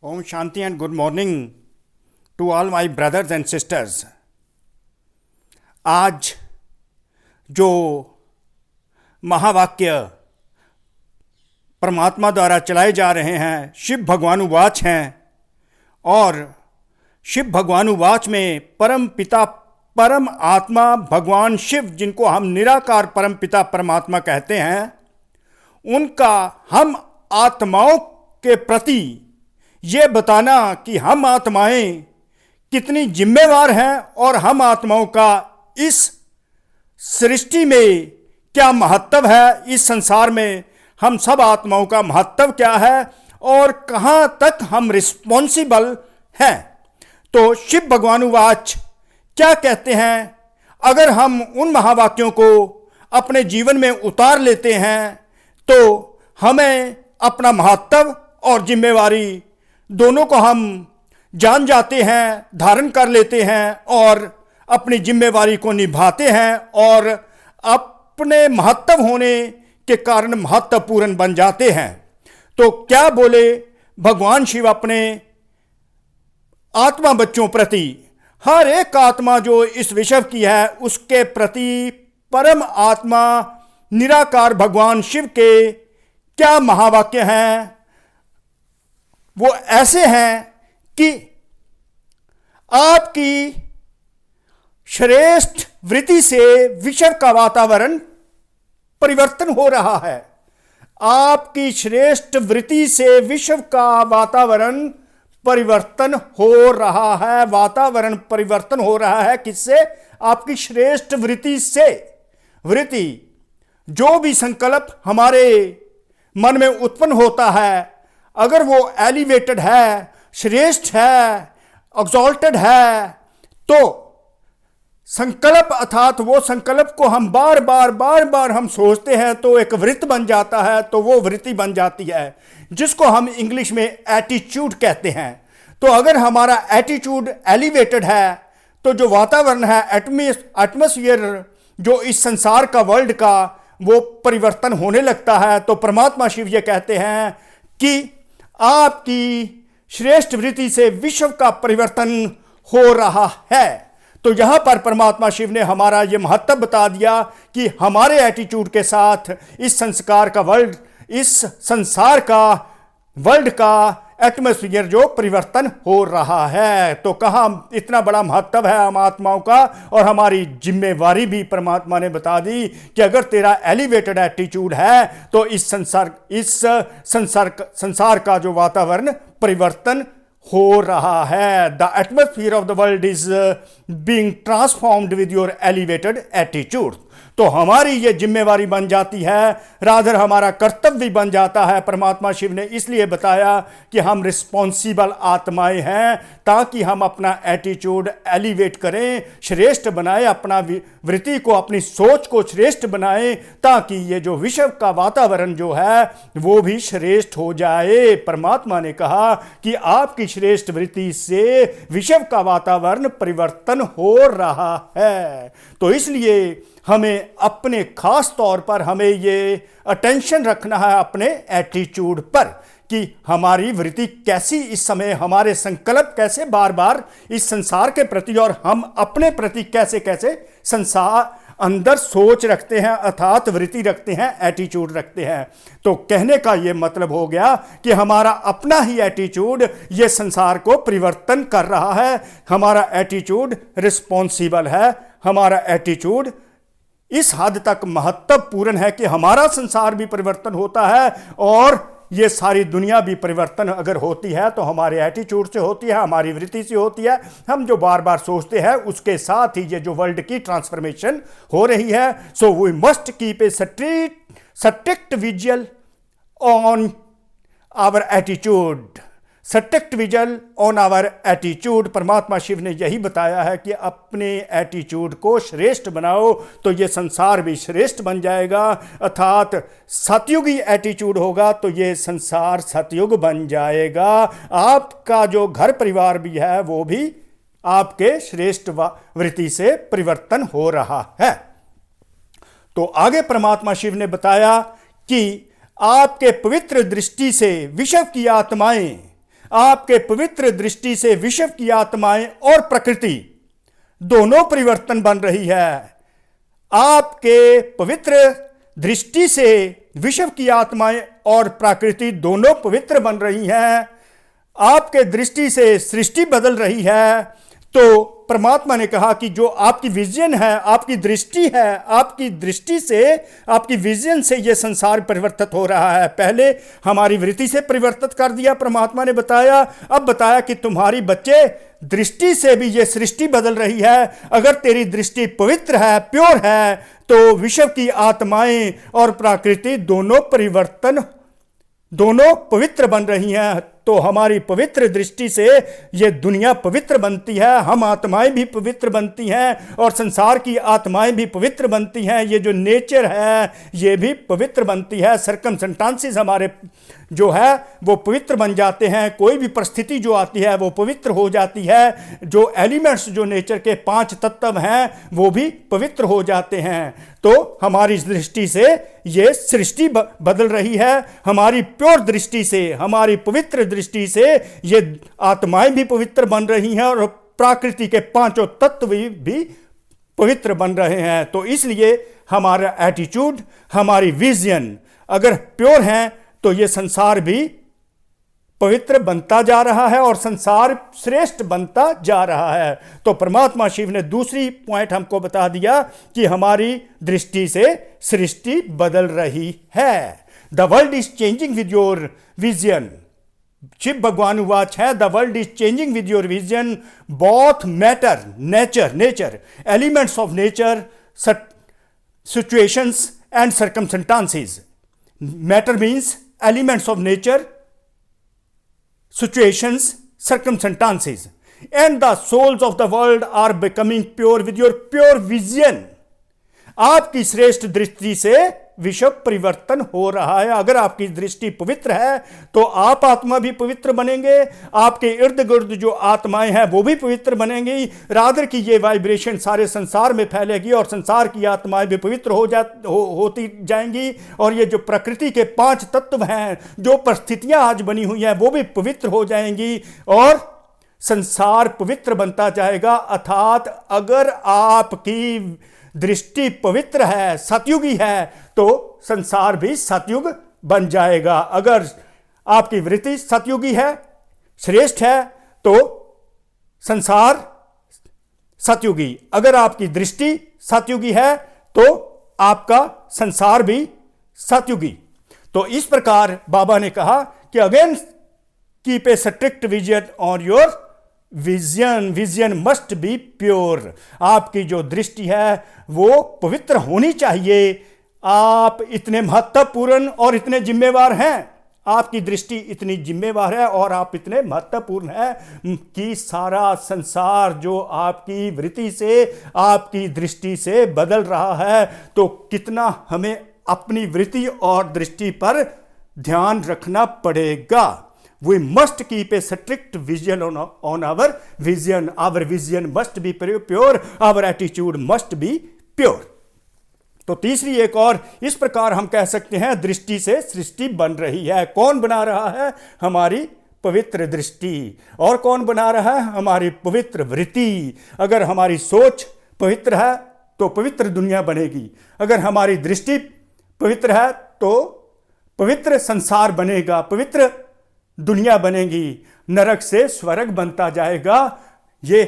Om Shanti and good morning to all my brothers and sisters. आज जो महावाक्य परमात्मा द्वारा चलाए जा रहे हैं शिव भगवानुवाच हैं और शिव भगवानुवाच में परम पिता परम आत्मा भगवान शिव जिनको हम निराकार परम पिता परमात्मा कहते हैं उनका हम आत्माओं के प्रति ये बताना कि हम आत्माएं कितनी जिम्मेवार हैं और हम आत्माओं का इस सृष्टि में क्या महत्व है, इस संसार में हम सब आत्माओं का महत्व क्या है और कहाँ तक हम रिस्पॉन्सिबल हैं। तो शिव भगवानुवाच क्या कहते हैं, अगर हम उन महावाक्यों को अपने जीवन में उतार लेते हैं तो हमें अपना महत्व और जिम्मेवारी दोनों को हम जान जाते हैं, धारण कर लेते हैं और अपनी जिम्मेवारी को निभाते हैं और अपने महत्व होने के कारण महत्वपूर्ण बन जाते हैं। तो क्या बोले भगवान शिव अपने आत्मा बच्चों प्रति, हर एक आत्मा जो इस विश्व की है उसके प्रति परम आत्मा निराकार भगवान शिव के क्या महावाक्य हैं। वो ऐसे हैं कि आपकी श्रेष्ठ वृत्ति से विश्व का वातावरण परिवर्तन हो रहा है। आपकी श्रेष्ठ वृत्ति से विश्व का वातावरण परिवर्तन हो रहा है। वातावरण परिवर्तन हो रहा है किससे? आपकी श्रेष्ठ वृत्ति से। वृत्ति जो भी संकल्प हमारे मन में उत्पन्न होता है, अगर वो एलिवेटेड है, श्रेष्ठ है, एक्सॉल्टेड है, तो संकल्प अर्थात वो संकल्प को हम बार बार हम सोचते हैं तो एक वृत्त बन जाता है, तो वो वृत्ति बन जाती है जिसको हम इंग्लिश में एटीट्यूड कहते हैं। तो अगर हमारा एटीट्यूड एलिवेटेड है तो जो वातावरण है, एटमॉस्फेयर जो इस संसार का, वर्ल्ड का, वो परिवर्तन होने लगता है। तो परमात्मा शिव ये कहते हैं कि आपकी श्रेष्ठ वृत्ति से विश्व का परिवर्तन हो रहा है। तो यहां पर परमात्मा शिव ने हमारा यह महत्व बता दिया कि हमारे एटीट्यूड के साथ इस संस्कार का वर्ल्ड, इस संसार का, वर्ल्ड का एटमॉस्फेयर जो परिवर्तन हो रहा है। तो कहाँ इतना बड़ा महत्व है हम आत्माओं का, और हमारी जिम्मेवारी भी परमात्मा ने बता दी कि अगर तेरा एलिवेटेड एटीट्यूड है तो इस संसार का जो वातावरण परिवर्तन हो रहा है। The atmosphere of the world is being transformed with your elevated attitude. तो हमारी ये जिम्मेवारी बन जाती है, राधर हमारा कर्तव्य भी बन जाता है। परमात्मा शिव ने इसलिए बताया कि हम रिस्पॉन्सिबल आत्माएं हैं ताकि हम अपना एटीट्यूड एलिवेट करें, श्रेष्ठ बनाएं, अपना वृत्ति को, अपनी सोच को श्रेष्ठ बनाएं ताकि ये जो विश्व का वातावरण जो है वो भी श्रेष्ठ हो जाए। परमात्मा ने कहा कि आपकी श्रेष्ठ वृत्ति से विश्व का वातावरण परिवर्तन हो रहा है। तो इसलिए हमें अपने खास तौर पर हमें ये अटेंशन रखना है अपने एटीट्यूड पर कि हमारी वृत्ति कैसी इस समय, हमारे संकल्प कैसे बार बार इस संसार के प्रति और हम अपने प्रति कैसे कैसे संसार अंदर सोच रखते हैं, अर्थात वृत्ति रखते हैं, एटीट्यूड रखते हैं। तो कहने का ये मतलब हो गया कि हमारा अपना ही एटीट्यूड ये संसार को परिवर्तन कर रहा है। हमारा एटीट्यूड रिस्पॉन्सिबल है, हमारा एटीट्यूड इस हद तक महत्वपूर्ण है कि हमारा संसार भी परिवर्तन होता है और ये सारी दुनिया भी परिवर्तन अगर होती है तो हमारे एटीट्यूड से होती है, हमारी वृत्ति से होती है। हम जो बार बार सोचते हैं उसके साथ ही ये जो वर्ल्ड की ट्रांसफॉर्मेशन हो रही है। So we must keep a strict vigil on our attitude, strict vigil on our attitude. परमात्मा शिव ने यही बताया है कि अपने एटीट्यूड को श्रेष्ठ बनाओ तो ये संसार भी श्रेष्ठ बन जाएगा, अर्थात सतयुगी एटीट्यूड होगा तो ये संसार सतयुग बन जाएगा। आपका जो घर परिवार भी है वो भी आपके श्रेष्ठ वृत्ति से परिवर्तन हो रहा है। तो आगे परमात्मा शिव ने बताया कि आपके पवित्र दृष्टि से विश्व की आत्माएं आपके पवित्र दृष्टि से विश्व की आत्माएं और प्रकृति दोनों परिवर्तन बन रही है। आपके पवित्र दृष्टि से विश्व की आत्माएं और प्रकृति दोनों पवित्र बन रही हैं। आपके दृष्टि से सृष्टि बदल रही है। तो परमात्मा ने कहा कि जो आपकी विजन है, आपकी दृष्टि है, आपकी दृष्टि से, आपकी विजन से यह संसार परिवर्तित हो रहा है। पहले हमारी वृत्ति से परिवर्तित कर दिया, परमात्मा ने बताया। अब बताया कि तुम्हारी बच्चे दृष्टि से भी यह सृष्टि बदल रही है। अगर तेरी दृष्टि पवित्र है, प्योर है, तो विश्व की आत्माएं और प्रकृति दोनों पवित्र बन रही हैं। तो हमारी पवित्र दृष्टि से ये दुनिया पवित्र बनती है, हम आत्माएं भी पवित्र बनती हैं और संसार की आत्माएं भी पवित्र बनती हैं। ये जो नेचर है ये भी पवित्र बनती है। सर्कमस्टेंसेस हमारे जो है वो पवित्र बन जाते हैं। कोई भी परिस्थिति जो आती है वो पवित्र हो जाती है। जो एलिमेंट्स, जो नेचर के 5 तत्व हैं वो भी पवित्र हो जाते हैं। तो हमारी दृष्टि से ये सृष्टि बदल रही है। हमारी प्योर दृष्टि से, हमारी पवित्र दृष्टि से ये आत्माएं भी पवित्र बन रही हैं और प्रकृति के 5 तत्व भी पवित्र बन रहे हैं। तो इसलिए हमारा एटीट्यूड, हमारी विजन अगर प्योर है तो ये संसार भी पवित्र बनता जा रहा है और संसार श्रेष्ठ बनता जा रहा है। तो परमात्मा शिव ने दूसरी पॉइंट हमको बता दिया कि हमारी दृष्टि से सृष्टि बदल रही है। The world is changing with your vision. Shiv भगवान उवाच है, the world is changing with your vision. Both matter, nature, elements of nature, situations and circumstances. Matter means elements of nature, situations, circumstances, and the souls of the world are becoming pure with your pure vision. आपकी श्रेष्ठ दृष्टि से विश्व परिवर्तन हो रहा है। अगर आपकी दृष्टि पवित्र है तो आप आत्मा भी पवित्र बनेंगे, आपके इर्द गिर्द जो आत्माएं हैं वो भी पवित्र बनेंगी। रादर की ये वाइब्रेशन सारे संसार में फैलेगी और संसार की आत्माएं भी पवित्र होती जाएंगी। और ये जो प्रकृति के 5 तत्व हैं, जो परिस्थितियां आज बनी हुई हैं वो भी पवित्र हो जाएंगी और संसार पवित्र बनता जाएगा। अर्थात अगर आपकी दृष्टि पवित्र है, सतयुगी है, तो संसार भी सतयुग बन जाएगा। अगर आपकी वृत्ति सतयुगी है, श्रेष्ठ है, तो संसार सतयुगी। अगर आपकी दृष्टि सतयुगी है तो आपका संसार भी सतयुगी। तो इस प्रकार बाबा ने कहा कि again keep a strict vision on your vision must be pure. आपकी जो दृष्टि है वो पवित्र होनी चाहिए। आप इतने महत्वपूर्ण और इतने जिम्मेवार हैं, आपकी दृष्टि इतनी जिम्मेवार है और आप इतने महत्वपूर्ण हैं कि सारा संसार जो आपकी वृत्ति से, आपकी दृष्टि से बदल रहा है। तो कितना हमें अपनी वृत्ति और दृष्टि पर ध्यान रखना पड़ेगा। We must keep a strict vision on our vision. Our vision must be pure. Our attitude must be pure. तो तीसरी एक और इस प्रकार हम कह सकते हैं, दृष्टि से सृष्टि बन रही है। कौन बना रहा है? हमारी पवित्र दृष्टि। और कौन बना रहा है? हमारी पवित्र वृत्ति। अगर हमारी सोच पवित्र है तो पवित्र दुनिया बनेगी। अगर हमारी दृष्टि पवित्र है तो पवित्र संसार बनेगा, पवित्र दुनिया बनेगी। नरक से स्वर्ग बनता जाएगा। ये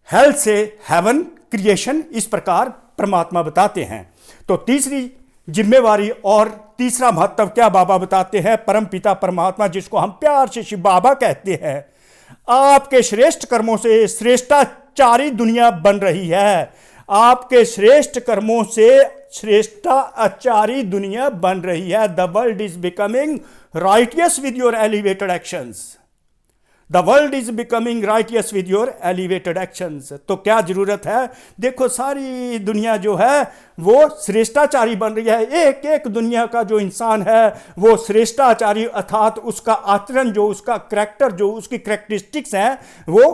हेल से हेवन क्रिएशन, इस प्रकार परमात्मा बताते हैं। तो तीसरी जिम्मेवारी और तीसरा महत्व क्या बाबा बताते हैं? परम पिता परमात्मा, जिसको हम प्यार से शिव बाबा कहते हैं, आपके श्रेष्ठ कर्मों से श्रेष्ठाचारी दुनिया बन रही है। आपके श्रेष्ठ कर्मों से श्रेष्ठाचारी दुनिया बन रही है। The world is becoming righteous with your elevated actions. The world is becoming righteous with your elevated actions. तो क्या जरूरत है? देखो सारी दुनिया जो है वो श्रेष्ठाचारी बन रही है। एक एक दुनिया का जो इंसान है वो श्रेष्ठाचारी, अर्थात उसका आचरण, जो उसका करैक्टर, जो उसकी करैक्टरिस्टिक्स हैं वो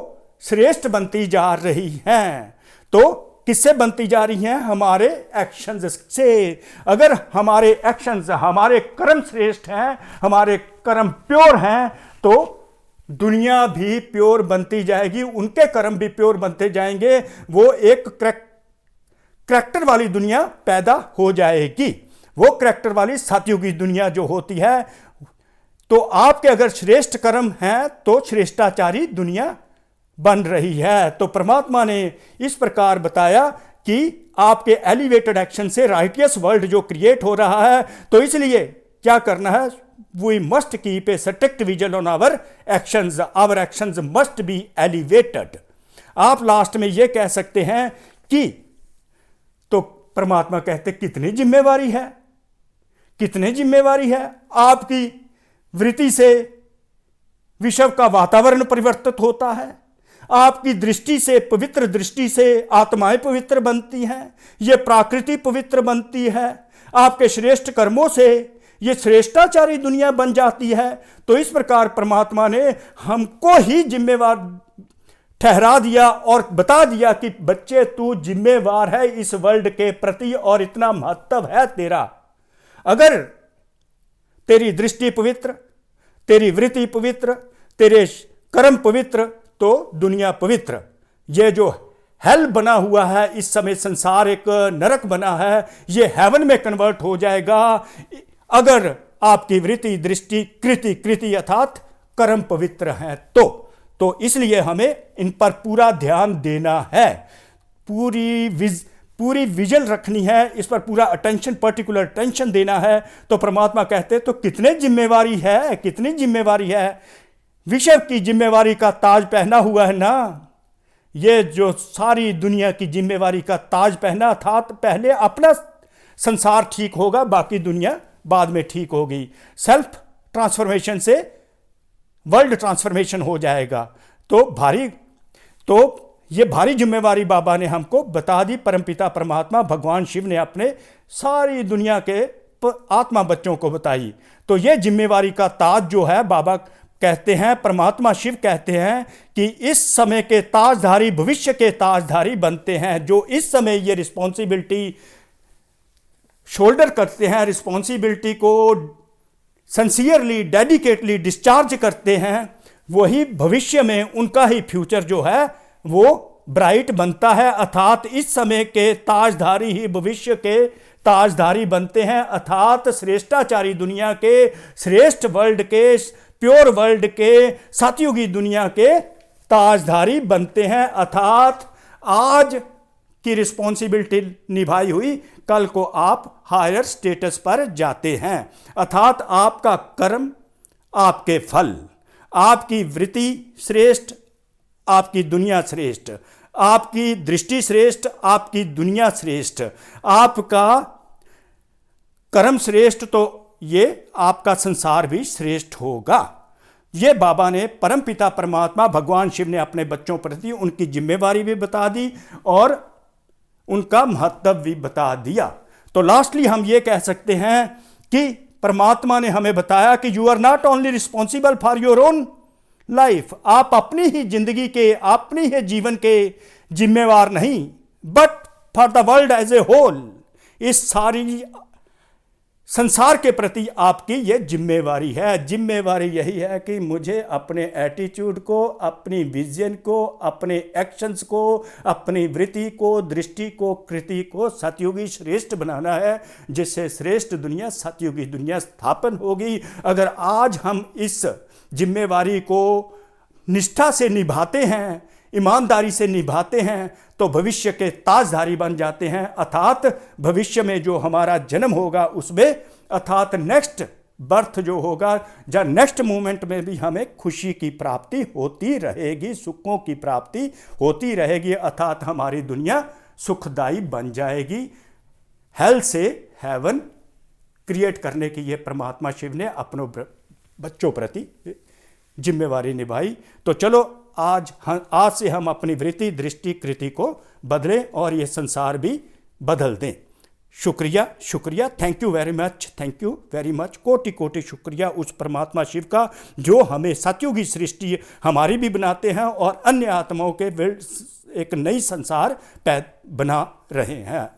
श्रेष्ठ बनती जा रही हैं। तो किससे बनती जा रही हैं? हमारे एक्शंस से। अगर हमारे एक्शंस, हमारे कर्म श्रेष्ठ हैं, हमारे कर्म प्योर हैं, तो दुनिया भी प्योर बनती जाएगी, उनके कर्म भी प्योर बनते जाएंगे, वो एक करैक्टर वाली दुनिया पैदा हो जाएगी, वो करैक्टर वाली सतयुगी दुनिया जो होती है। तो आपके अगर श्रेष्ठ कर्म हैं तो श्रेष्ठाचारी दुनिया बन रही है। तो परमात्मा ने इस प्रकार बताया कि आपके एलिवेटेड एक्शन से राइटियस वर्ल्ड जो क्रिएट हो रहा है, तो इसलिए क्या करना है, we must keep a strict vision on our actions must be elevated. आप लास्ट में यह कह सकते हैं कि, तो परमात्मा कहते कितनी जिम्मेवारी है, कितनी जिम्मेवारी है। आपकी वृत्ति से विश्व का वातावरण परिवर्तित होता है, आपकी दृष्टि से, पवित्र दृष्टि से आत्माएं पवित्र बनती हैं, ये प्रकृति पवित्र बनती है, आपके श्रेष्ठ कर्मों से ये श्रेष्ठाचारी दुनिया बन जाती है। तो इस प्रकार परमात्मा ने हमको ही जिम्मेवार ठहरा दिया और बता दिया कि बच्चे तू जिम्मेवार है इस वर्ल्ड के प्रति और इतना महत्व है तेरा। अगर तेरी दृष्टि पवित्र, तेरी वृत्ति पवित्र, तेरे कर्म पवित्र, तो दुनिया पवित्र। ये जो हेल बना हुआ है इस समय, संसार एक नरक बना है, ये हेवन में कन्वर्ट हो जाएगा अगर आपकी वृत्ति, दृष्टि, कृति अर्थात कर्म पवित्र हैं। तो इसलिए हमें इन पर पूरा ध्यान देना है, पूरी विजन रखनी है, इस पर पूरा अटेंशन, पर्टिकुलर अटेंशन देना है। तो परमात्मा कहते तो कितने जिम्मेवारी है, कितनी जिम्मेवारी है। विश्व की जिम्मेवारी का ताज पहना हुआ है ना, ये जो सारी दुनिया की जिम्मेवारी का ताज पहना था। तो पहले अपना संसार ठीक होगा, बाकी दुनिया बाद में ठीक होगी। सेल्फ ट्रांसफॉर्मेशन से वर्ल्ड ट्रांसफॉर्मेशन हो जाएगा। तो ये भारी जिम्मेवारी बाबा ने हमको बता दी। परमपिता परमात्मा भगवान शिव ने अपने सारी दुनिया के आत्मा बच्चों को बताई। तो ये जिम्मेवारी का ताज जो है, बाबा कहते हैं, परमात्मा शिव कहते हैं कि इस समय के ताजधारी भविष्य के ताजधारी बनते हैं। जो इस समय ये रिस्पॉन्सिबिलिटी शोल्डर करते हैं, रिस्पॉन्सिबिलिटी को सिंसियरली, डेडिकेटली डिस्चार्ज करते हैं, वही भविष्य में उनका ही फ्यूचर जो है वो ब्राइट बनता है। अर्थात इस समय के ताजधारी ही भविष्य के ताजधारी बनते हैं। अर्थात श्रेष्ठाचारी दुनिया के, श्रेष्ठ वर्ल्ड के, प्योर वर्ल्ड के, सतयुगी दुनिया के ताजधारी बनते हैं। अर्थात आज की रिस्पॉन्सिबिलिटी निभाई हुई, कल को आप हायर स्टेटस पर जाते हैं। अर्थात आपका कर्म, आपके फल, आपकी वृत्ति श्रेष्ठ, आपकी दुनिया श्रेष्ठ, आपकी दृष्टि श्रेष्ठ, आपकी दुनिया श्रेष्ठ, आपका कर्म श्रेष्ठ, तो ये आपका संसार भी श्रेष्ठ होगा। ये बाबा ने, परमपिता परमात्मा भगवान शिव ने अपने बच्चों प्रति उनकी जिम्मेवारी भी बता दी और उनका महत्व भी बता दिया। तो लास्टली हम ये कह सकते हैं कि परमात्मा ने हमें बताया कि you are not only responsible for your own life, आप अपनी ही जिंदगी के, अपनी ही जीवन के जिम्मेवार नहीं, but for the world as a whole, इस सारी संसार के प्रति आपकी यह जिम्मेवारी है। जिम्मेवारी यही है कि मुझे अपने एटीट्यूड को, अपनी विजन को, अपने एक्शंस को, अपनी वृत्ति को, दृष्टि को, कृति को सतयुगी श्रेष्ठ बनाना है, जिससे श्रेष्ठ दुनिया, सतयुगी दुनिया स्थापन होगी। अगर आज हम इस जिम्मेवारी को निष्ठा से निभाते हैं, ईमानदारी से निभाते हैं, तो भविष्य के ताजधारी बन जाते हैं। अर्थात भविष्य में जो हमारा जन्म होगा उसमें, अर्थात नेक्स्ट बर्थ जो होगा, या नेक्स्ट मूवमेंट में भी हमें खुशी की प्राप्ति होती रहेगी, सुखों की प्राप्ति होती रहेगी। अर्थात हमारी दुनिया सुखदायी बन जाएगी। हेल से हेवन क्रिएट करने की ये परमात्मा शिव ने अपनों बच्चों प्रति जिम्मेवारी निभाई। तो चलो आज से हम अपनी वृत्ति, दृष्टि, कृति को बदलें और ये संसार भी बदल दें। शुक्रिया, शुक्रिया, thank you very much, thank you very much. कोटि कोटि शुक्रिया उस परमात्मा शिव का जो हमें सतयुगी सृष्टि हमारी भी बनाते हैं और अन्य आत्माओं के एक नई संसार बना रहे हैं।